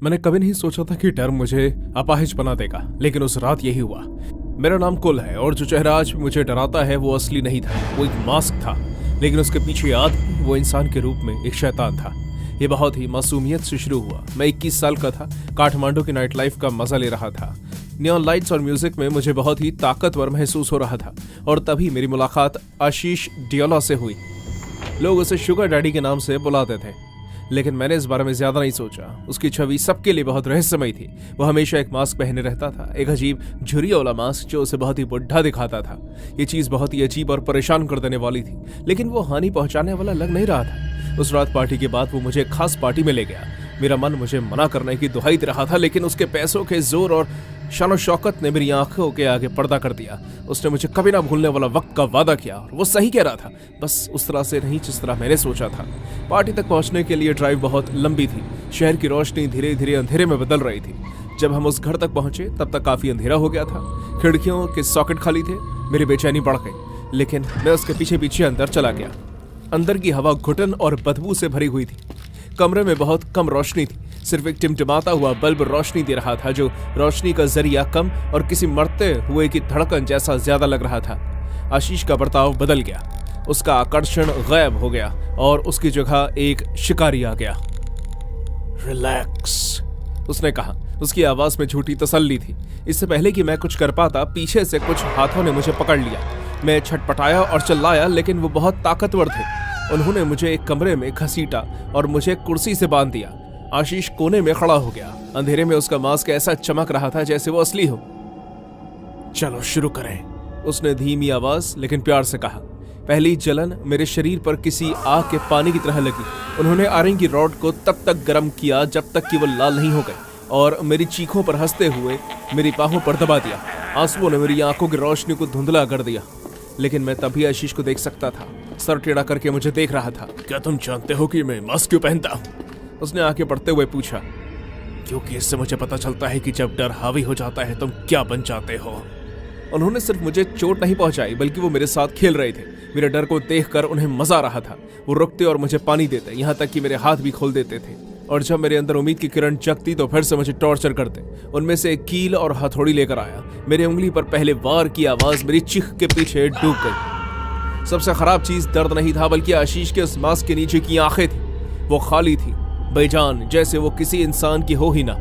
मैंने कभी नहीं सोचा था कि डर मुझे अपाहिज बना देगा, लेकिन उस रात यही हुआ। मेरा नाम कुल है और जो चेहरा आज भी मुझे डराता है वो असली नहीं था, वो एक मास्क था, लेकिन उसके पीछे आदमी वो इंसान के रूप में एक शैतान था। ये बहुत ही मासूमियत से शुरू हुआ। मैं 21 साल का था, काठमांडू की नाइट लाइफ का मजा ले रहा था। नियॉन लाइट्स और म्यूजिक में मुझे बहुत ही ताकतवर महसूस हो रहा था और तभी मेरी मुलाकात आशीष डियोला से हुई। लोग उसे शुगर डैडी के नाम से बुलाते थे, लेकिन मैंने इस बारे में ज्यादा नहीं सोचा। उसकी छवि सबके लिए बहुत रहस्यमयी थी। वो हमेशा एक मास्क पहने रहता था, एक अजीब झुर्रियों वाला मास्क जो उसे बहुत ही बुढ़ा दिखाता था। ये चीज बहुत ही अजीब और परेशान कर देने वाली थी, लेकिन वो हानि पहुंचाने वाला लग नहीं रहा था। उस रात पार्टी के बाद वो मुझे एक खास पार्टी में ले गया। मेरा मन मुझे मना करने की दुहाई दे रहा था, लेकिन उसके पैसों के जोर और शान शौकत ने मेरी आंखों के आगे पर्दा कर दिया। उसने मुझे कभी ना भूलने वाला वक्त का वादा किया और वो सही कह रहा था, बस उस तरह से नहीं जिस तरह मैंने सोचा था। पार्टी तक पहुंचने के लिए ड्राइव बहुत लंबी थी। शहर की रोशनी धीरे धीरे अंधेरे में बदल रही थी। जब हम उस घर तक पहुंचे तब तक काफी अंधेरा हो गया था। खिड़कियों के सॉकेट खाली थे। मेरी बेचैनी बढ़ गई, लेकिन मैं उसके पीछे पीछे अंदर चला गया। अंदर की हवा घुटन और बदबू से भरी हुई थी। कमरे में बहुत कम रोशनी थी, सिर्फ एक टिमटिमाता हुआ बल्ब रोशनी दे रहा था, जो रोशनी का जरिया कम और किसी मरते हुए की धड़कन जैसा ज्यादा लग रहा था। आशीष का बर्ताव बदल गया, उसका आकर्षण गायब हो गया और उसकी जगह एक शिकारी आ गया। रिलैक्स, उसने कहा। उसकी आवाज में झूठी तसल्ली थी। इससे पहले कि मैं कुछ कर पाता, पीछे से कुछ हाथों ने मुझे पकड़ लिया। मैं छटपटाया और चिल्लाया, लेकिन वो बहुत ताकतवर थे। उन्होंने मुझे एक कमरे में घसीटा और मुझे कुर्सी से बांध दिया। आशीष कोने में खड़ा हो गया। अंधेरे में उसका मास्क ऐसा चमक रहा था जैसे वो असली हो। चलो शुरू करें, उसने धीमी आवाज लेकिन प्यार से कहा। पहली जलन मेरे शरीर पर किसी आग के पानी की तरह लगी। उन्होंने आयरन की रॉड को तब तक गर्म किया जब तक कि वो लाल नहीं हो गई और मेरी चीखों पर हंसते हुए मेरी बाहों पर दबा दिया। आंसुओं ने मेरी आंखों की रोशनी को धुंधला कर दिया, लेकिन मैं तभी आशीष को देख सकता था। सर टेढ़ा करके मुझे देख रहा था। क्या तुम जानते हो कि मैं मास्क क्यों पहनता हूँ? उसने आंखें पड़ते हुए पूछा। क्योंकि इससे मुझे पता चलता है कि जब डर हावी हो जाता है तुम क्या बन जाते हो। उन्होंने सिर्फ मुझे चोट नहीं पहुंचाई, बल्कि वो मेरे साथ खेल रहे थे। मेरे डर को देखकर उन्हें मजा आ रहा था। वो रुकते और मुझे पानी देते, यहाँ तक कि मेरे हाथ भी खोल देते थे। और जब मेरे अंदर उम्मीद की किरण जगती तो फिर से मुझे टॉर्चर करते। उनमें से एक कील और हथौड़ी लेकर आया। मेरी उंगली पर पहले वार की आवाज मेरी चीख के पीछे डूब गई। सबसे खराब चीज दर्द नहीं था, बल्कि आशीष के उस मास्क के नीचे की आंखें थी। वो खाली थी, बेजान, जैसे वो किसी इंसान की हो ही ना।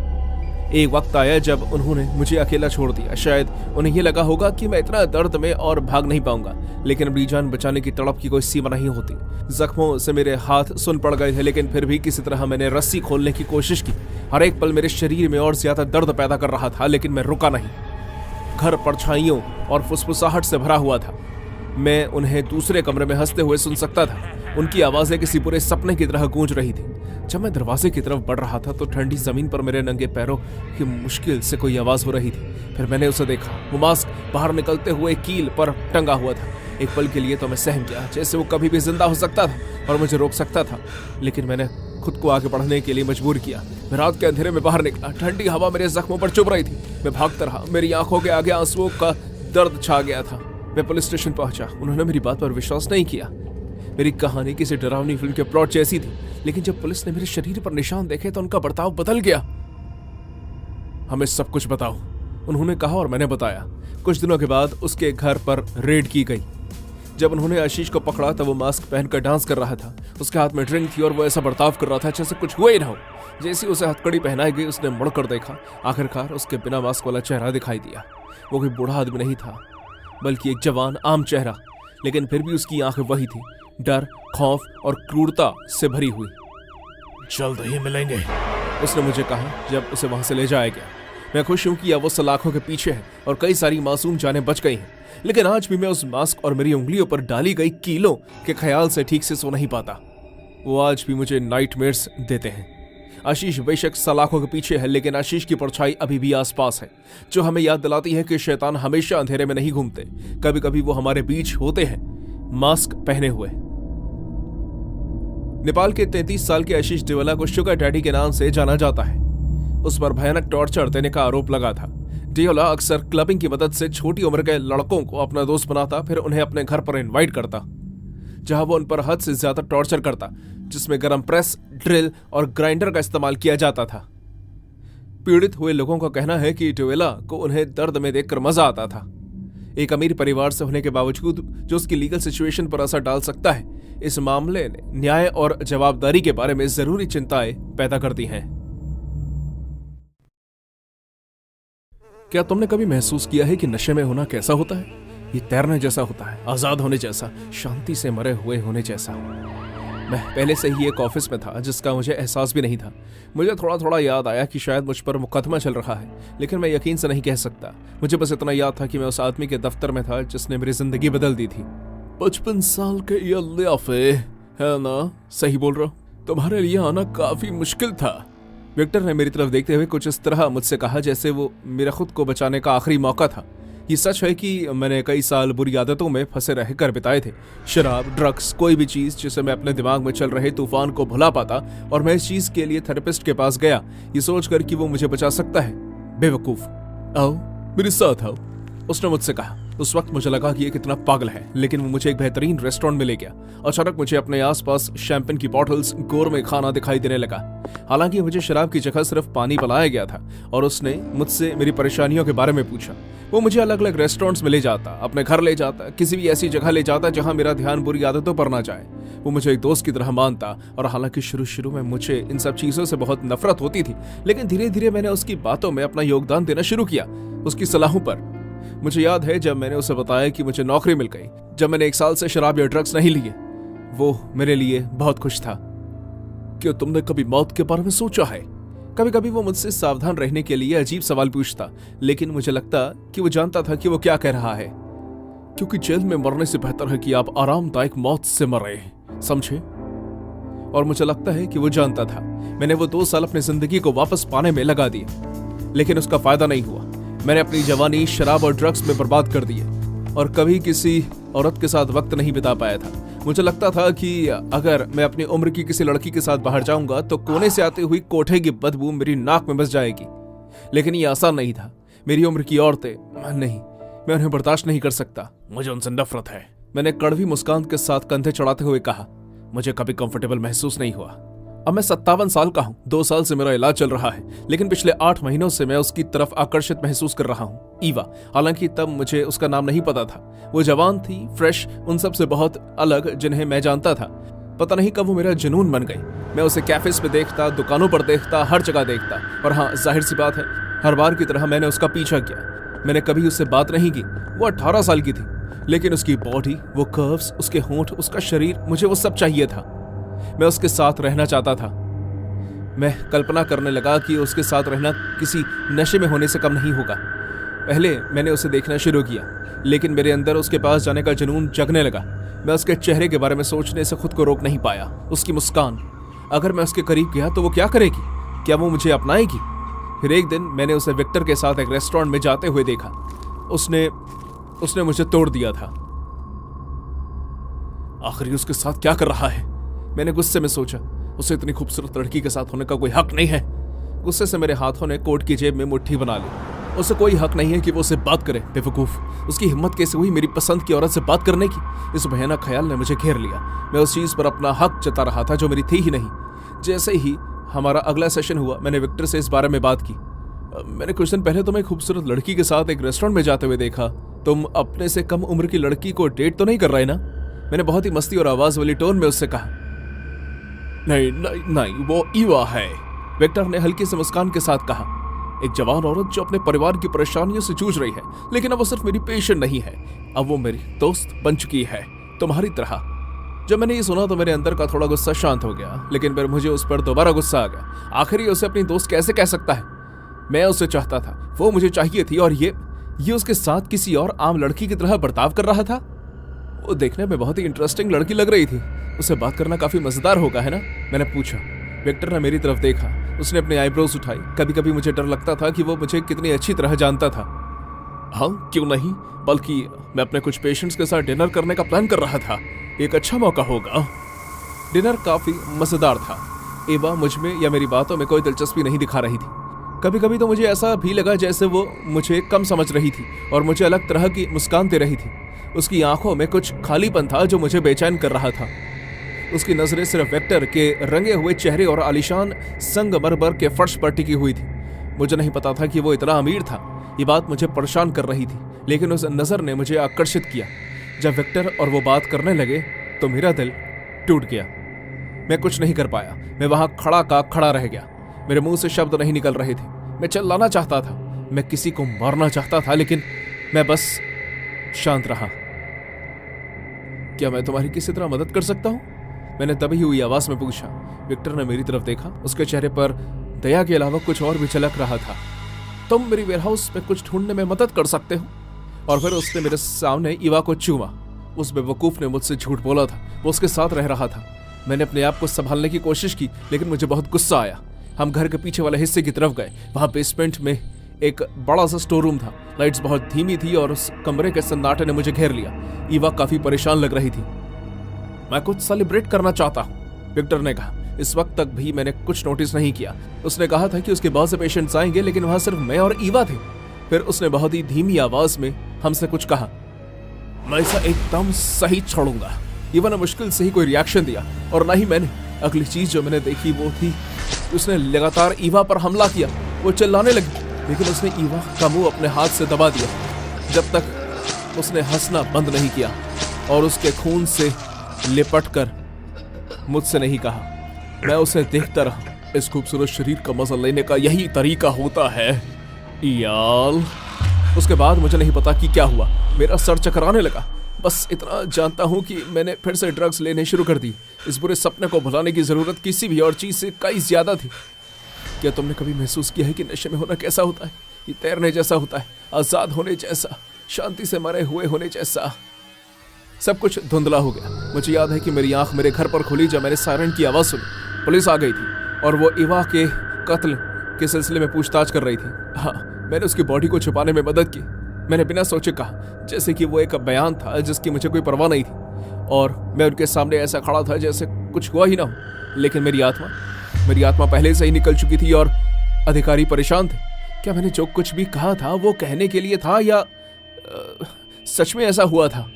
एक वक्त आया जब उन्होंने मुझे अकेला छोड़ दिया। शायद उन्हें यह लगा होगा कि मैं इतना दर्द में और भाग नहीं पाऊंगा, लेकिन अपनी जान बचाने की तड़प की कोई सीमा नहीं होती। जख्मों से मेरे हाथ सुन पड़ गए थे, लेकिन फिर भी किसी तरह मैंने रस्सी खोलने की कोशिश की। हर एक पल मेरे शरीर में और ज्यादा दर्द पैदा कर रहा था, लेकिन मैं रुका नहीं। घर परछाइयों और फुसफुसाहट से भरा हुआ था। मैं उन्हें दूसरे कमरे में हंसते हुए सुन सकता था। उनकी आवाजें किसी पूरे सपने की तरह गूंज रही थी। जब मैं दरवाजे की तरफ बढ़ रहा था तो ठंडी जमीन पर मेरे नंगे पैरों की मुश्किल से कोई आवाज हो रही थी। फिर मैंने उसे देखा। वो मास्क बाहर निकलते हुए कील पर टंगा हुआ था। एक पल के लिए तो मैं सहम गया, जैसे वो कभी भी जिंदा हो सकता था और मुझे रोक सकता था, लेकिन मैंने खुद को आगे बढ़ने के लिए मजबूर किया। मैं रात के अंधेरे में बाहर निकला। ठंडी हवा मेरे जख्मों पर चुभ रही थी। मैं भागता रहा। मेरी आंखों के आगे आंसुओं का दर्द छा गया था। मैं पुलिस स्टेशन पहुंचा। उन्होंने मेरी बात पर विश्वास नहीं किया। मेरी कहानी किसी डरावनी फिल्म के प्लॉट जैसी थी, लेकिन जब पुलिस ने मेरे शरीर पर निशान देखे तो उनका बर्ताव बदल गया। हमें सब कुछ बताओ, उन्होंने कहा और मैंने बताया। कुछ दिनों के बाद उसके घर पर रेड की गई। जब उन्होंने आशीष को पकड़ा तब वो मास्क पहनकर डांस कर रहा था। उसके हाथ में ड्रिंक थी और वो ऐसा बर्ताव कर रहा था जैसे कुछ हुआ ही ना हो। जैसे उसे हथकड़ी पहनाई गई, उसने मुड़कर देखा। आखिरकार उसके बिना मास्क वाला चेहरा दिखाई दिया। वो कोई बूढ़ा आदमी नहीं था, बल्कि एक जवान आम चेहरा, लेकिन फिर भी उसकी आंखें वही थी, डर, खौफ और क्रूरता से भरी हुई। जल्द ही मिलेंगे, उसने मुझे कहा जब उसे वहां से ले जाया गया। मैं खुश हूं कि अब वो सलाखों के पीछे है और कई सारी मासूम जानें बच गई हैं, लेकिन आज भी मैं उस मास्क और मेरी उंगलियों पर डाली गई कीलों के ख्याल से ठीक से सो नहीं पाता। वो आज भी मुझे नाइटमेयर्स देते हैं। आशीष बेशक सलाखों के पीछे है, लेकिन आशीष की परछाई अभी भी आसपास है, जो हमें याद दिलाती है कि शैतान हमेशा अंधेरे में नहीं घूमते। कभी कभी वो हमारे बीच होते हैं, मास्क पहने हुए। नेपाल के 33 साल के आशीष डियोला को शुगर डैडी के नाम से जाना जाता है। उस पर भयानक टॉर्चर देने का आरोप लगा था। डियोला अक्सर क्लबिंग की मदद से छोटी उम्र के लड़कों को अपना दोस्त बनाता, फिर उन्हें अपने घर पर इनवाइट करता, जहां वो उन पर हद से ज्यादा टॉर्चर करता, जिसमें गरम प्रेस, ड्रिल और ग्राइंडर का इस्तेमाल किया जाता था। पीड़ित हुए लोगों का कहना है कि डुएला को उन्हें दर्द में देखकर मजा आता था। एक अमीर परिवार से होने के बावजूद जो उसकी लीगल सिचुएशन पर असर डाल सकता है, इस मामले ने न्याय और जवाबदारी के बारे में जरूरी चिंताएं पैदा करती हैं। क्या तुमने कभी महसूस किया है कि नशे में होना कैसा होता है? ये तैरने जैसा होता है, आजाद होने जैसा, शांति से मरे हुए होने जैसा। मैं पहले से ही एक ऑफिस में था जिसका मुझे एहसास भी नहीं था। मुझे थोड़ा थोड़ा याद आया कि शायद मुझ पर मुकदमा चल रहा है, लेकिन मैं यकीन से नहीं कह सकता। मुझे बस इतना याद था कि मैं उस आदमी के दफ्तर में था जिसने मेरी जिंदगी बदल दी थी। 55 साल के ये लियाफे है ना? सही बोल रहा हूँ? तुम्हारे लिए आना काफी मुश्किल था। विक्टर ने मेरी तरफ देखते हुए कुछ इस तरह मुझसे कहा जैसे वो मेरा खुद को बचाने का आखिरी मौका था। ये सच है कि मैंने कई साल बुरी आदतों में फंसे रहकर बिताए थे। शराब, ड्रग्स, कोई भी चीज जिसे मैं अपने दिमाग में चल रहे तूफान को भुला पाता, और मैं इस चीज के लिए थेरेपिस्ट के पास गया ये सोचकर कि वो मुझे बचा सकता है। बेवकूफ, आओ मेरे साथ आओ, उसने मुझसे कहा। उस वक्त मुझे लगा कि ये कितना पागल है, लेकिन वो मुझे एक बेहतरीन रेस्टोरेंट में ले गया। अचानक मुझे अपने आसपास शैंपेन की बॉटल्स, गोरमे खाना दिखाई देने लगा। हालांकि मुझे शराब की जगह सिर्फ पानी पिलाया गया था, और उसने मुझसे मेरी परेशानियों के बारे में पूछा। वो मुझे अलग अलग रेस्टोरेंट्स में ले जाता, अपने घर ले जाता, किसी भी ऐसी जगह ले जाता जहां मेरा ध्यान बुरी आदतों पर ना जाए। वो मुझे एक दोस्त की तरह मानता, और हालांकि शुरू में मुझे इन सब चीजों से बहुत नफरत होती थी, लेकिन धीरे धीरे मैंने उसकी बातों में अपना योगदान देना शुरू किया, उसकी सलाहों पर। मुझे याद है जब मैंने उसे बताया कि मुझे नौकरी मिल गई, जब मैंने 1 साल से शराब या ड्रग्स नहीं लिए, वो मेरे लिए बहुत खुश था। क्या तुमने कभी मौत के बारे में सोचा है? कभी कभी वो मुझसे सावधान रहने के लिए अजीब सवाल पूछता, लेकिन मुझे लगता कि वो जानता था कि वो क्या कह रहा है। क्योंकि जेल में मरने से बेहतर है कि आप आरामदायक मौत से मरे, समझे? और मुझे लगता है कि वो जानता था। मैंने वो 2 साल अपनी जिंदगी को वापस पाने में लगा दिए, लेकिन उसका फायदा नहीं हुआ। मैंने अपनी जवानी शराब और ड्रग्स में बर्बाद कर दी, और कभी किसी औरत के साथ वक्त नहीं बिता पाया था। मुझे लगता था कि अगर मैं अपनी उम्र की किसी लड़की के साथ बाहर जाऊंगा तो कोने से आती हुई कोठे की बदबू मेरी नाक में बस जाएगी, लेकिन ये आसान नहीं था। मेरी उम्र की औरतें नहीं, मैं उन्हें बर्दाश्त नहीं कर सकता। मुझे उनसे नफरत है। मैंने कड़वी मुस्कान के साथ कंधे चढ़ाते हुए कहा। मुझे कभी कंफर्टेबल महसूस नहीं हुआ। अब मैं 57 साल का हूँ, 2 साल से मेरा इलाज चल रहा है, लेकिन पिछले 8 महीनों से मैं उसकी तरफ आकर्षित महसूस कर रहा हूँ। ईवा, हालांकि तब मुझे उसका नाम नहीं पता था। वो जवान थी, फ्रेश, उन सब से बहुत अलग जिन्हें मैं जानता था। पता नहीं कब वो मेरा जुनून बन गई। मैं उसे कैफेज पे देखता, दुकानों पर देखता, हर जगह देखता, और हाँ, जाहिर सी बात है, हर बार की तरह मैंने उसका पीछा किया। मैंने कभी उससे बात नहीं की। वो 18 साल की थी, लेकिन उसकी बॉडी, वो कर्व्स, उसके होंठ, उसका शरीर, मुझे वो सब चाहिए था। मैं उसके साथ रहना चाहता था। मैं कल्पना करने लगा कि उसके साथ रहना किसी नशे में होने से कम नहीं होगा। पहले मैंने उसे देखना शुरू किया, लेकिन मेरे अंदर उसके पास जाने का जुनून जगने लगा। मैं उसके चेहरे के बारे में सोचने से खुद को रोक नहीं पाया। उसकी मुस्कान, अगर मैं उसके करीब गया तो वो क्या करेगी? क्या वो मुझे अपनाएगी? फिर एक दिन मैंने उसे विक्टर के साथ एक रेस्टोरेंट में जाते हुए देखा। उसने मुझे तोड़ दिया था। आखिर उसके साथ क्या कर रहा है? मैंने गुस्से में सोचा। उसे इतनी खूबसूरत लड़की के साथ होने का कोई हक नहीं है। गुस्से से मेरे हाथों ने कोट की जेब में मुट्ठी बना ली। उसे कोई हक नहीं है कि वो उससे बात करे। बेवकूफ, उसकी हिम्मत कैसे हुई मेरी पसंद की औरत से बात करने की? इस भयानक ख्याल ने मुझे घेर लिया। मैं उस चीज पर अपना हक जता रहा था जो मेरी थी ही नहीं। जैसे ही हमारा अगला सेशन हुआ, मैंने विक्टर से इस बारे में बात की। मैंने कुछ दिन पहले तुम्हें खूबसूरत लड़की के साथ एक रेस्टोरेंट में जाते हुए देखा। तुम अपने से कम उम्र की लड़की को डेट तो नहीं कर रहे ना? मैंने बहुत ही मस्ती और आवाज वाली टोन में उससे कहा। नहीं नहीं नहीं, वो ईवा है, विक्टर ने हल्की से मुस्कान के साथ कहा। एक जवान औरत जो अपने परिवार की परेशानियों से जूझ रही है, लेकिन अब वो सिर्फ मेरी पेशेंट नहीं है, अब वो मेरी दोस्त बन चुकी है, तुम्हारी तरह। जब मैंने ये सुना तो मेरे अंदर का थोड़ा गुस्सा शांत हो गया, लेकिन फिर मुझे उस पर दोबारा गुस्सा आ गया। आखिर ये उसे अपनी दोस्त कैसे कह सकता है? मैं उसे चाहता था, वो मुझे चाहिए थी, और ये उसके साथ किसी और आम लड़की की तरह बर्ताव कर रहा था। वो देखने में बहुत ही इंटरेस्टिंग लड़की लग रही थी। उससे बात करना काफी मजेदार होगा, है ना? मैंने पूछा। विक्टर ने मेरी तरफ देखा। उसने अपनी आईब्रोज उठाई। कभी कभी मुझे डर लगता था कि वो मुझे कितनी अच्छी तरह जानता था। हाँ, क्यों नहीं, बल्कि मैं अपने कुछ पेशेंट्स के साथ डिनर करने का प्लान कर रहा था। एक अच्छा मौका होगा। डिनर काफी मजेदार था। एवा मुझ में या मेरी बातों में कोई दिलचस्पी नहीं दिखा रही थी। कभी कभी तो मुझे ऐसा भी लगा जैसे वो मुझे कम समझ रही थी और मुझे अलग तरह की मुस्कान दे रही थी। उसकी आंखों में कुछ खालीपन था जो मुझे बेचैन कर रहा था। उसकी नजरें सिर्फ विक्टर के रंगे हुए चेहरे और आलीशान संगमरमर के फर्श पर टिकी हुई थी। मुझे नहीं पता था कि वो इतना अमीर था। ये बात मुझे परेशान कर रही थी, लेकिन उस नज़र ने मुझे आकर्षित किया। जब विक्टर और वो बात करने लगे तो मेरा दिल टूट गया। मैं कुछ नहीं कर पाया। मैं वहां खड़ा का खड़ा रह गया। मेरे मुंह से शब्द नहीं निकल रहे थे। मैं चिल्लाना चाहता था, मैं किसी को मारना चाहता था, लेकिन मैं बस शांत रहा। क्या मैं तुम्हारी किसी तरह मदद कर सकता हूं? मैंने दबी हुई आवाज में पूछा। विक्टर ने मेरी तरफ देखा। उसके चेहरे पर दया के अलावा कुछ और भी झलक रहा था। तुम मेरी वेयरहाउस में कुछ ढूंढने में मदद कर सकते हो? और फिर उसने मेरे सामने ईवा को चूमा। उस बेवकूफ ने मुझसे झूठ बोला था, वो उसके साथ रह रहा था। मैंने अपने आप को संभालने की कोशिश की, लेकिन मुझे बहुत गुस्सा आया। हम घर के पीछे वाले हिस्से की तरफ गए। वहां बेसमेंट में एक बड़ा सा स्टोर रूम था। लाइट्स बहुत धीमी थी और उस कमरे के सन्नाटे ने मुझे घेर लिया। ईवा काफी परेशान लग रही थी। मैं कुछ सेलिब्रेट करना चाहता हूँ, विक्टर ने कहा। इस वक्त तक भी मैंने कुछ नोटिस नहीं किया। उसने कहा था कि उसके बहुत से पेशेंट्स आएंगे, लेकिन वहां सिर्फ मैं और ईवा थे। फिर उसने बहुत ही धीमी आवाज में हमसे कुछ कहा। मैं इसे एकदम सही छोड़ूंगा। ईवा ने मुश्किल से ही कोई रिएक्शन दिया, और ना ही मैंने। अगली चीज जो मैंने देखी वो थी, उसने लगातार ईवा पर हमला किया। वो चिल्लाने लगी, लेकिन उसने ईवा का मुंह अपने हाथ से दबा दिया जब तक उसने हंसना बंद नहीं किया, और उसके खून से लिपट कर मुझसे नहीं कहा। मैं उसे देखता रहा। इस खूबसूरत शरीर का मजा लेने का यही तरीका होता है याल। उसके बाद मुझे नहीं पता कि क्या हुआ। मेरा सर चकराने लगा। बस इतना जानता हूं कि मैंने फिर से ड्रग्स लेने शुरू कर दी। इस बुरे सपने को भुलाने की जरूरत किसी भी और चीज से कई ज्यादा थी। क्या तुमने कभी महसूस किया है कि नशे में होना कैसा होता है? ये तैरने जैसा होता है, आजाद होने जैसा, शांति से मरे हुए होने जैसा। सब कुछ धुंधला हो गया। मुझे याद है कि मेरी आंख मेरे घर पर खुली जब मैंने सायरन की आवाज सुनी। पुलिस आ गई थी और वो ईवा के कत्ल के सिलसिले में पूछताछ कर रही थी। हाँ, मैंने उसकी बॉडी को छुपाने में मदद की। मैंने बिना सोचे कहा, जैसे कि वो एक बयान था जिसकी मुझे कोई परवाह नहीं थी, और मैं उनके सामने ऐसा खड़ा था जैसे कुछ हुआ ही ना हो। लेकिन मेरी आत्मा पहले से ही निकल चुकी थी और अधिकारी परेशान थे। क्या मैंने जो कुछ भी कहा था वो कहने के लिए था, या सच में ऐसा हुआ था?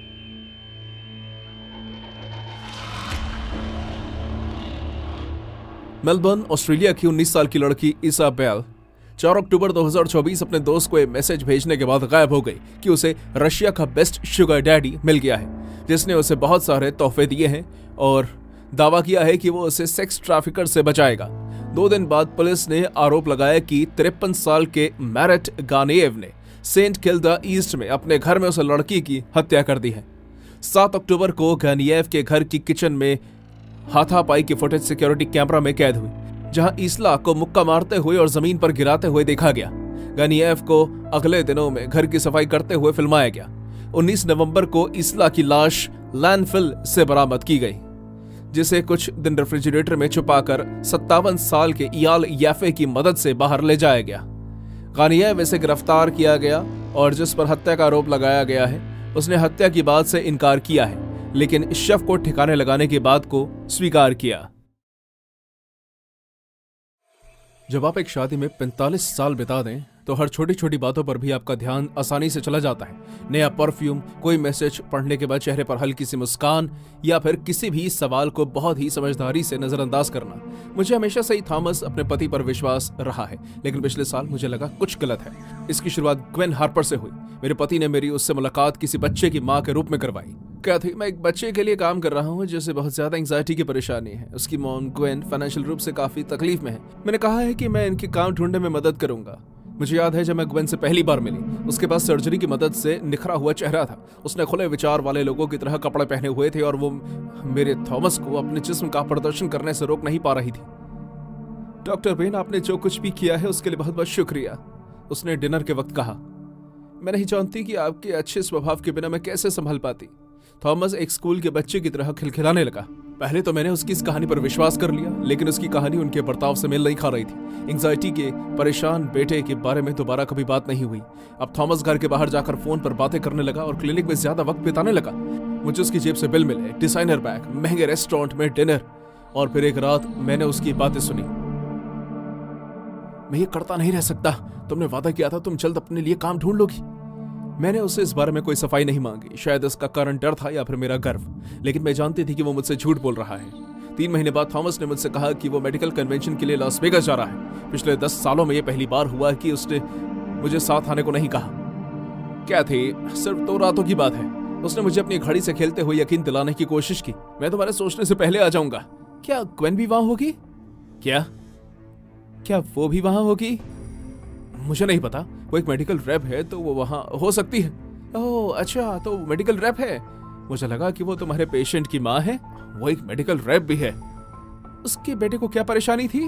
मेलबर्न, ऑस्ट्रेलिया की 19 साल की लड़की इसाबेल 4 अक्टूबर 2024 अपने दोस्त को एक मैसेज भेजने के बाद गायब हो गई कि उसे रशिया का बेस्ट शुगर डैडी मिल गया है, जिसने उसे बहुत सारे तोहफे दिए हैं और दावा किया है कि वो उसे सेक्स ट्रैफिकर से बचाएगा। 2 दिन बाद पुलिस ने आरोप लगाया कि 53 साल के मैरेट गानिएव ने सेंट किल्डा ईस्ट में अपने घर में उस लड़की की हत्या कर दी है। 7 अक्टूबर को गानिएव के घर की किचन में हाथापाई की फुटेज सिक्योरिटी कैमरा में कैद हुई, जहां इसला को मुक्का मारते हुए और जमीन पर गिराते हुए देखा गया। गानिएव को अगले दिनों में घर की सफाई करते हुए फिल्माया गया। 19 नवंबर को इसला की लाश लैंडफिल से बरामद की गई, जिसे कुछ दिन रेफ्रिजरेटर में छुपाकर 57 साल के इयाल याफे की मदद से बाहर ले जाया गया। गानिएव से गिरफ्तार किया गया और जिस पर हत्या का आरोप लगाया गया है, उसने हत्या की बात से इनकार किया है, लेकिन इस शव को ठिकाने लगाने की बात को स्वीकार किया। जब आप एक शादी में 45 साल बिता दें तो हर छोटी छोटी बातों पर भी आपका ध्यान आसानी से चला जाता है। नया परफ्यूम, कोई मैसेज पढ़ने के बाद चेहरे पर हल्की सी मुस्कान, या फिर किसी भी सवाल को बहुत ही समझदारी से नजरअंदाज करना। मुझे हमेशा से ही थॉमस अपने पति पर विश्वास रहा है, लेकिन पिछले साल मुझे लगा कुछ गलत है। इसकी शुरुआत ग्वेन हार्पर से हुई। मेरे पति ने मेरी उससे मुलाकात किसी बच्चे की माँ के रूप में करवाई। क्या थी, मैं एक बच्चे के लिए काम कर रहा हूँ जिसे बहुत ज्यादा एंजाइटी की परेशानी है। उसकी मॉम ग्वेन फाइनेंशियल रूप से काफी तकलीफ में है। मैंने कहा है कि मैं इनके काम ढूंढने में मदद करूंगा। मुझे याद है जब मैं ग्वेन से पहली बार मिली, उसके पास सर्जरी की मदद से निखरा हुआ चेहरा था। उसने खुले विचार वाले लोगों की तरह कपड़े पहने हुए थे और वो मेरे थॉमस को अपने जिस्म का प्रदर्शन करने से रोक नहीं पा रही थी। डॉक्टर बेन, आपने जो कुछ भी किया है उसके लिए बहुत बहुत शुक्रिया, उसने डिनर के वक्त कहा। मैं नहीं जानती कि आपके अच्छे स्वभाव के बिना मैं कैसे संभल पाती। थॉमस एक स्कूल के बच्चे की तरह खिलखिलाने लगा। पहले तो मैंने उसकी इस कहानी पर विश्वास कर लिया, लेकिन उसकी कहानी उनके बर्ताव से मेल नहीं खा रही थी। एंजाइटी के परेशान बेटे के बारे में दोबारा कभी बात नहीं हुई। अब थॉमस घर के बाहर जाकर फोन पर बातें करने लगा और क्लिनिक में ज्यादा वक्त बिताने लगा। मुझे उसकी जेब से बिल मिले, डिजाइनर बैग, महंगे रेस्टोरेंट में डिनर, और फिर एक रात मैंने उसकी बातें सुनी। मैं ये करता नहीं रह सकता, तुमने वादा किया था तुम जल्द अपने लिए काम ढूंढ लोगी। मैंने उससे इस बारे में कोई सफाई नहीं मांगी। शायद इसका कारण डर था या फिर मेरा गर्व, लेकिन मैं जानती थी कि वो मुझसे झूठ बोल रहा है। 3 महीने बाद थॉमस ने मुझसे कहा कि वो मेडिकल कन्वेंशन के लिए लॉस वेगास जा रहा है। पिछले 10 सालों में ये पहली बार हुआ कि उसने मुझे साथ आने को नहीं कहा। क्या थी, सिर्फ 2 रातों की बात है। उसने मुझे अपनी घड़ी से खेलते हुए यकीन दिलाने की कोशिश की, मैं तुम्हारे सोचने से पहले आ जाऊंगा। क्या ग्वेन भी वहां होगी? क्या वो भी वहां होगी? मुझे नहीं पता। वो एक मेडिकल रैप है तो वो वहां हो सकती है। ओह अच्छा, तो मेडिकल रैप है। मुझे लगा कि वो तुम्हारे पेशेंट की माँ है। वो एक मेडिकल रैप भी है। उसके बेटे को क्या परेशानी थी?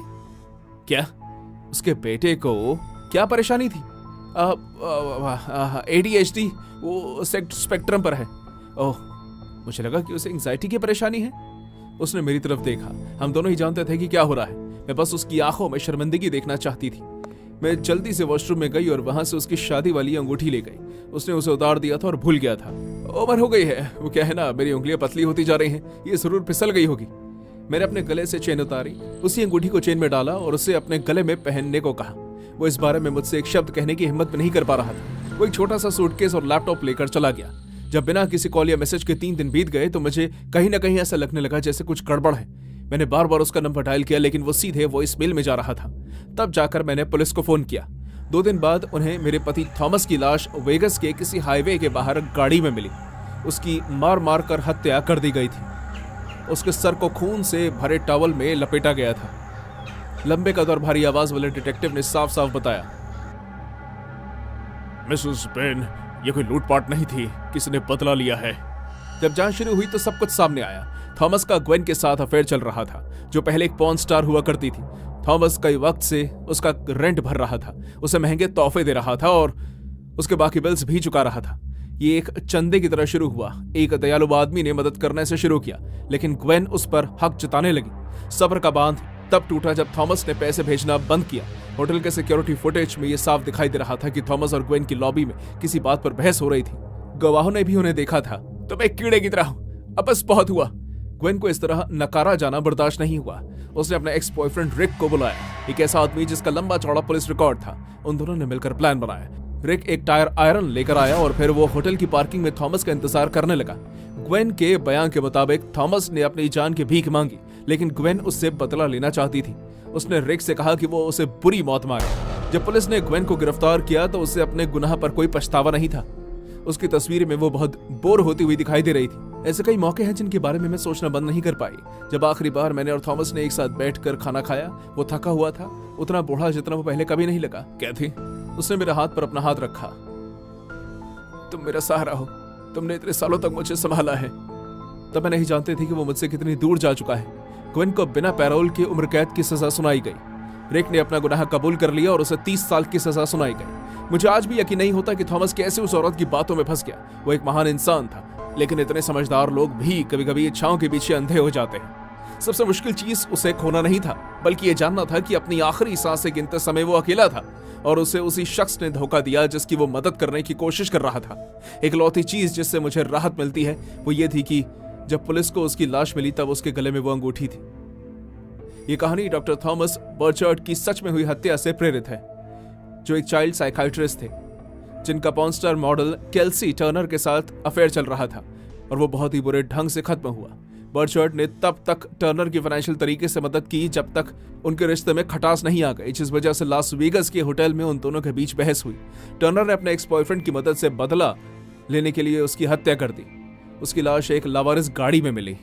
क्या उसके बेटे को क्या परेशानी थी? ADHD, वो स्पेक्ट्रम पर है। ओह, मुझे लगा कि उसे एंजाइटी की परेशानी है। उसने मेरी तरफ देखा। हम दोनों ही जानते थे कि क्या हो रहा है। मैं बस उसकी आंखों में शर्मिंदगी देखना चाहती थी। मैं जल्दी से वॉशरूम में गई और वहां से उसकी शादी वाली अंगूठी ले गई। उसने उसे उतार दिया था और भूल गया था। उम्र हो गई है, वो क्या है ना, मेरी उंगलियां पतली होती जा रही हैं, ये जरूर फिसल गई होगी। मैंने अपने गले से चेन उतारी, उसी अंगूठी को चेन में डाला और उसे अपने गले में पहनने को कहा। वो इस बारे में मुझसे एक शब्द कहने की हिम्मत नहीं कर पा रहा था। वो एक छोटा सा सूटकेस और लैपटॉप लेकर चला गया। जब बिना किसी कॉल या मैसेज के 3 दिन बीत गए तो मुझे कहीं ना कहीं ऐसा लगने लगा जैसे कुछ गड़बड़ है। मैंने बार बार उसका नंबर डायल किया लेकिन वो सीधे वॉइसमेल में जा रहा था। तब जाकर मैंने पुलिस को फोन किया। 2 दिन बाद उन्हें मेरे पति थॉमस की लाश वेगस के किसी हाईवे के बाहर गाड़ी में मिली। उसकी मार मार कर हत्या कर दी गई थी। उसके सर को खून से भरे टॉवल में लपेटा गया था। लंबे कद और भारी आवाज वाले डिटेक्टिव ने साफ साफ बताया, मिसेस बेन, ये कोई लूटपाट नहीं थी, किसी ने बदला लिया है। जब जांच शुरू हुई तो सब कुछ सामने आया। थॉमस का ग्वेन के साथ अफेयर चल रहा था, जो पहले एक पॉर्न स्टार हुआ करती थी। थॉमस कई वक्त से उसका रेंट भर रहा था, उसे महंगे तोहफे दे रहा था और उसके बाकी बिल्स भी चुका रहा था। ये एक चंदे की तरह शुरू हुआ। एक दयालु आदमी ने मदद करने से शुरू किया, लेकिन ग्वेन उस पर हक जताने लगी। सब्र का बांध तब टूटा जब थॉमस ने पैसे भेजना बंद किया। होटल के सिक्योरिटी फुटेज में यह साफ दिखाई दे रहा था कि थॉमस और ग्वेन की लॉबी में किसी बात पर बहस हो रही थी। गवाहों ने भी उन्हें देखा था। तुम एक कीड़े की तरह हो, अब बस बहुत हुआ। ग्वेन को इस तरह नकारा जाना बर्दाश्त नहीं हुआ। उसने अपने एक्स बॉयफ्रेंड रिक को बुलाया, एक ऐसा आदमी जिसका लंबा चौड़ा पुलिस रिकॉर्ड था। उन दोनों ने मिलकर प्लान बनाया। रिक एक टायर आयरन लेकर आया और फिर वो होटल की पार्किंग में थॉमस का इंतजार करने लगा। ग्वेन के बयान के मुताबिक थॉमस ने अपनी जान की भीख मांगी, लेकिन ग्वेन उससे बदला लेना चाहती थी। उसने रिक से कहा कि वो उसे बुरी मौत मारे। जब पुलिस ने ग्वेन को गिरफ्तार किया तो उसे अपने गुनाह पर कोई पछतावा नहीं था। उसकी तस्वीर में वो बहुत बोर होती हुई दिखाई दे रही थी। ऐसे कई मौके हैं जिनके बारे में मैं सोचना बंद नहीं कर पाई। जब आखिरी बार मैंने और थॉमस ने एक साथ बैठकर खाना खाया, वो थका हुआ था, उतना बूढ़ा जितना वो पहले कभी नहीं लगा। कैथी, उसने मेरे हाथ पर अपना हाथ रखा। तुम मेरा सहारा हो, तुमने इतने सालों तक मुझे संभाला है। तब मैं नहीं जानती थी कि वो मुझसे कितनी दूर जा चुका है। ग्वेन को बिना पैरोल की उम्र कैद की सजा सुनाई गई। रिक ने अपना गुनाह कबूल कर लिया और उसे 30 साल की सजा सुनाई गई। मुझे आज भी यकीन नहीं होता कि थॉमस कैसे उस औरत की बातों में फंस गया। वो एक महान इंसान था, लेकिन इतने समझदार लोग भी कभी कभी इच्छाओं के पीछे अंधे हो जाते हैं। सबसे मुश्किल चीज उसे खोना नहीं था, बल्कि ये जानना था कि अपनी आखिरी सांसें गिनते समय वो अकेला था और उसे उसी शख्स ने धोखा दिया जिसकी वो मदद करने की कोशिश कर रहा था। इकलौती चीज जिससे मुझे राहत मिलती है वो ये थी कि जब पुलिस को उसकी लाश मिली तब उसके गले में वो अंगूठी थी। ये कहानी डॉक्टर थॉमस बर्चर्ड की सच में हुई हत्या से प्रेरित है, जो एक चाइल्ड साइकियाट्रिस्ट थे जिनका porn star model Kelsey Turner के साथ अफेयर चल रहा था और वो बहुत ही बुरे ढंग से खत्म हुआ। बर्चर्ड ने तब तक टर्नर की फाइनेंशियल तरीके से मदद की जब तक उनके रिश्ते में खटास नहीं आ गई, जिस वजह से लास वेगस के होटल में उन दोनों के बीच बहस हुई। टर्नर ने अपने एक्स बॉयफ्रेंड की मदद से बदला लेने के लिए उसकी हत्या कर दी। उसकी लाश एक लावारिस गाड़ी में मिली।